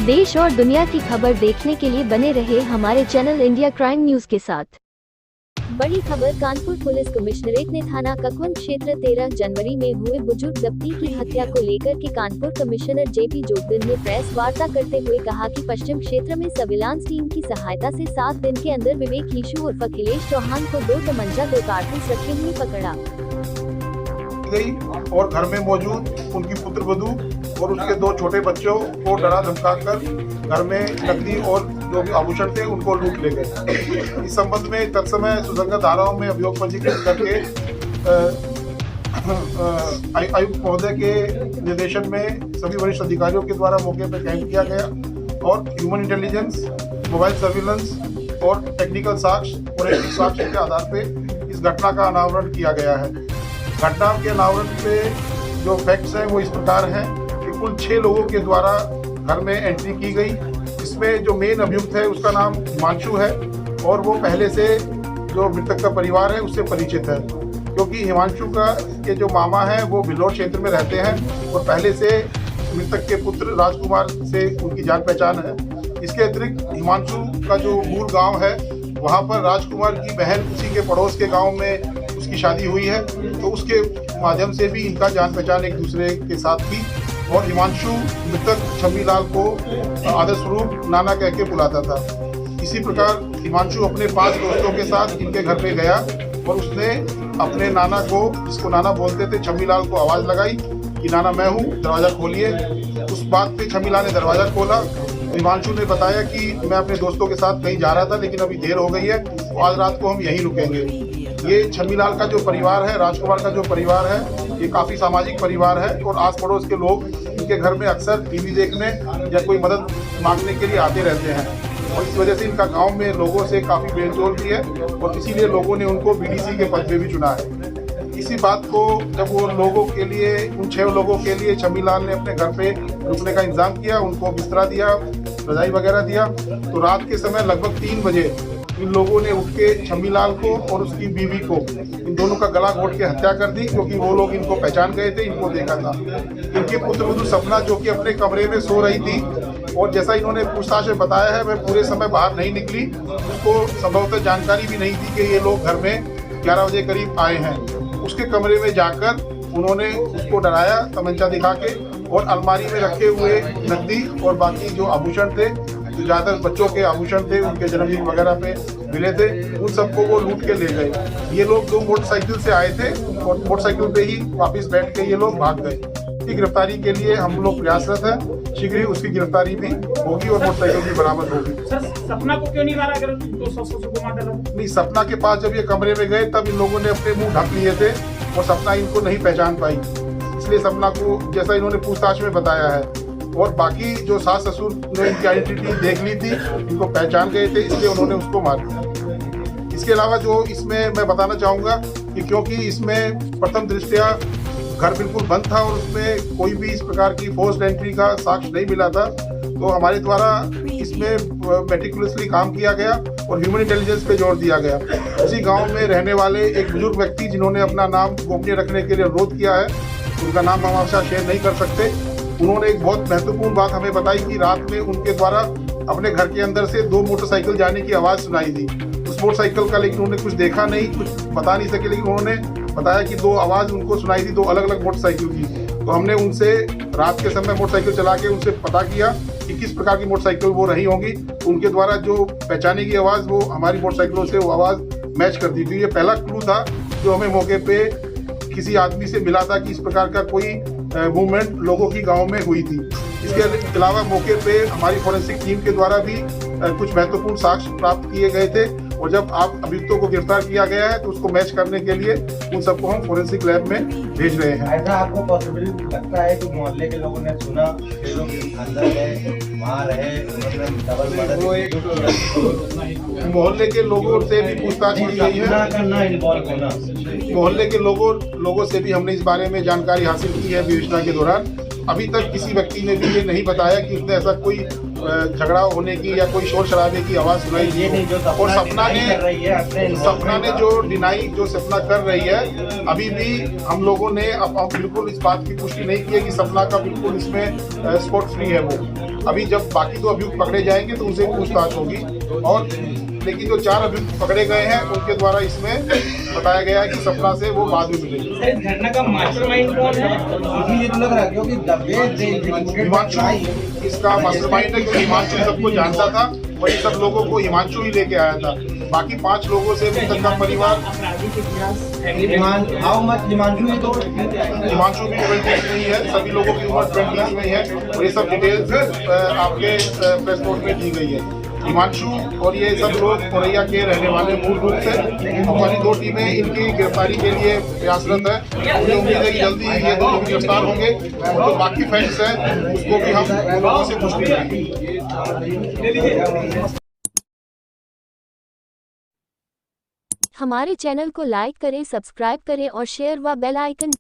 देश और दुनिया की खबर देखने के लिए बने रहे हमारे चैनल इंडिया क्राइम न्यूज के साथ। बड़ी खबर, कानपुर पुलिस कमिश्नरेट ने थाना ककवन क्षेत्र 13 जनवरी में हुए बुजुर्ग दंपति की हत्या को लेकर के कानपुर कमिश्नर जेपी जोगदिन ने प्रेस वार्ता करते हुए कहा कि पश्चिम क्षेत्र में सर्विलांस टीम की सहायता से 7 दिन के अंदर विवेक ईशु उर्फ अखिलेश चौहान को 2 तमंचा 2 कारतूस रखे हुए पकड़ा गई और घर में मौजूद उनकी पुत्र वधू और उसके 2 छोटे बच्चों को डरा धमकाकर घर में नकदी और जो भी आभूषण थे उनको लूट ले गए। इस संबंध में तत्समय सुसंगत धाराओं में अभियोग पंजीकृत करके आयुक्त महोदय के निर्देशन में सभी वरिष्ठ अधिकारियों के द्वारा मौके पर कैंप किया गया और ह्यूमन इंटेलिजेंस, मोबाइल सर्विलेंस और टेक्निकल साक्ष्य और साक्ष्य के आधार पर इस घटना का अनावरण किया गया है। घटना के अनावरण पे जो फैक्ट्स हैं वो इस प्रकार हैं कि कुल 6 लोगों के द्वारा घर में एंट्री की गई। इसमें जो मेन अभियुक्त है उसका नाम हिमांशु है और वो पहले से जो मृतक का परिवार है उससे परिचित है, क्योंकि हिमांशु का के जो मामा है वो बिल्लौर क्षेत्र में रहते हैं और पहले से मृतक के पुत्र राजकुमार से उनकी जान पहचान है। इसके अतिरिक्त हिमांशु का जो मूल गाँव है वहाँ पर राजकुमार की बहन उसी के पड़ोस के गाँव में उसकी शादी हुई है, तो उसके माध्यम से भी इनका जान पहचान एक दूसरे के साथ थी। और हिमांशु मृतक छम्मी लाल को आदर स्वरूप नाना कह के बुलाता था। इसी प्रकार हिमांशु अपने 5 दोस्तों के साथ इनके घर पे गया और उसने अपने नाना को, जिसको नाना बोलते थे, छम्मी लाल को आवाज़ लगाई कि नाना मैं हूँ, दरवाज़ा खोलिए। उस बात पे छम्मी लाल ने दरवाज़ा खोला। हिमांशु ने बताया कि मैं अपने दोस्तों के साथ कहीं जा रहा था लेकिन अभी देर हो गई है, तो आज रात को हम यहीं रुकेंगे। ये छम्मी लाल का जो परिवार है, राजकुमार का जो परिवार है, ये काफ़ी सामाजिक परिवार है और आस पड़ोस के लोग इनके घर में अक्सर टीवी देखने या कोई मदद मांगने के लिए आते रहते हैं और इस वजह से इनका गांव में लोगों से काफ़ी मेलजोल भी है और इसीलिए लोगों ने उनको बीडीसी के पद पे भी चुना है। इसी बात को जब वो लोगों के लिए, उन 6 लोगों के लिए छम्मी लाल ने अपने घर पे रुकने का इंतजाम किया, उनको बिस्तरा दिया, रजाई वगैरह दिया, तो रात के समय लगभग 3 बजे इन लोगों ने उठ के छम्मी लाल को और उसकी बीवी को, इन दोनों का गला घोट के हत्या कर दी, क्योंकि वो लोग इनको पहचान गए थे, इनको देखा था। इनके पुत्र वधू सपना, जो कि अपने कमरे में सो रही थी और जैसा इन्होंने पूछताछ में बताया है, वह पूरे समय बाहर नहीं निकली, उसको संभवतः जानकारी भी नहीं थी कि ये लोग घर में 11 बजे करीब आए हैं। उसके कमरे में जाकर उन्होंने उसको डराया तमंचा दिखा के और अलमारी में रखे हुए नकदी और बाकी जो आभूषण थे, जो ज़्यादातर बच्चों के आभूषण थे, उनके जन्मदिन वगैरह पे मिले थे, उन सबको वो लूट के ले गए। ये लोग 2 मोटरसाइकिल से आए थे और मोटरसाइकिल पे ही वापस बैठ के ये लोग भाग गए। इसकी गिरफ्तारी के लिए हम लोग प्रयासरत हैं। शीघ्र ही उसकी गिरफ्तारी भी होगी और मोटरसाइकिल भी बरामद होगी। सर, सपना को क्यों नहीं मारा? अगर नहीं, सपना के पास जब ये कमरे में गए तब इन लोगों ने अपने मुंह ढक लिए थे और सपना इनको नहीं पहचान पाई, इसलिए सपना को, जैसा इन्होंने पूछताछ में बताया है, और बाकी जो सास ससुर ने इनकी आइडेंटिटी देख ली थी, इनको पहचान गए थे, इसलिए उन्होंने उसको मार दिया। इसके अलावा जो इसमें मैं बताना चाहूँगा कि क्योंकि इसमें प्रथम दृष्टया घर बिल्कुल बंद था और उसमें कोई भी इस प्रकार की फोर्स्ड एंट्री का साक्ष्य नहीं मिला था, तो हमारे द्वारा इसमें मेटिकुलसली काम किया गया और ह्यूमन इंटेलिजेंस पे जोर दिया गया। उसी गाँव में रहने वाले एक बुजुर्ग व्यक्ति, जिन्होंने अपना नाम गोपनीय रखने के लिए अनुरोध किया है, उनका नाम हम आपसे शेयर नहीं कर सकते, उन्होंने एक बहुत महत्वपूर्ण बात हमें बताई कि रात में उनके द्वारा अपने घर के अंदर से 2 मोटरसाइकिल जाने की आवाज़ सुनाई दी। उस मोटरसाइकिल का लेकिन उन्होंने कुछ देखा नहीं, कुछ बता नहीं सके, लेकिन उन्होंने बताया कि 2 आवाज़ उनको सुनाई दी, 2 अलग अलग मोटरसाइकिल की। तो हमने उनसे रात के समय मोटरसाइकिल चला के उनसे पता किया कि किस प्रकार की मोटरसाइकिल वो रही होंगी। उनके द्वारा जो पहचाने की आवाज़ वो हमारी मोटरसाइकिलों से वो आवाज़ मैच करती थी। ये पहला क्लू था जो हमें मौके पे किसी आदमी से मिला था कि इस प्रकार का कोई मूवमेंट लोगों की गांव में हुई थी। इसके अलावा मौके पे हमारी फॉरेंसिक टीम के द्वारा भी कुछ महत्वपूर्ण साक्ष्य प्राप्त किए गए थे और जब आप अभियुक्तों को गिरफ्तार किया गया है तो उसको मैच करने के लिए उन सबको हम फॉरेंसिक लैब में भेज रहे हैं। ऐसा आपको पॉसिबिलिटी लगता है कि मोहल्ले के लोगों ने सुना, ये लोग अंदर है, वहाँ रहे, डबल मर्डर, मोहल्ले के लोगों से भी पूछताछ की गई है। मोहल्ले के लोगों से भी हमने इस बारे में जानकारी हासिल की है विवेचना के दौरान। अभी तक किसी व्यक्ति ने भी ये नहीं बताया कि उसने ऐसा कोई झगड़ा होने की या कोई शोर शराबे की आवाज सुनाई ये नहीं जो और सपना deny कर रही है अपने सपना ने जो डिनाई जो सपना कर रही है, अभी भी हम लोगों ने अब बिल्कुल इस बात की पुष्टि नहीं की है कि सपना का बिल्कुल इसमें स्पॉट फ्री है वो। अभी जब बाकी 2 अभियुक्त पकड़े जाएंगे तो उनसे पूछताछ होगी। और लेकिन जो 4 अभियुक्त पकड़े गए हैं उनके द्वारा इसमें बताया गया है कि सपना से वो बाद में मिलेगी। सर, इस घटना का मास्टरमाइंड कौन है? इसीलिए तो लग रहा है क्योंकि दबे हिमांशु इसका मास्टरमाइंड है, क्योंकि हिमांशु सबको जानता था और इन सब लोगों को हिमांशु ही लेके आया था। बाकी 5 लोगों से मृतक का परिवार अपराधी के खिलाफ हाउ मच हिमांशु है तो हिमांशु भी 20 में ही है, सभी लोगों की उम्र 20 में ही है और ये सब डिटेल्स आपके प्रेस नोट में दी गई है। हिमांशु और ये सब लोग औरैया के रहने वाले मूल रूप से। हमारी 2 टीमें इनकी गिरफ्तारी के लिए प्रयासरत है। मुझे उम्मीद है कि जल्दी ये 2 लोग गिरफ्तार होंगे और जो बाकी फैक्ट्स हैं उसको भी हम उन लोगों से पुष्टि करेंगे। हमारे चैनल को लाइक करें, सब्सक्राइब करें और शेयर व बेल आइकन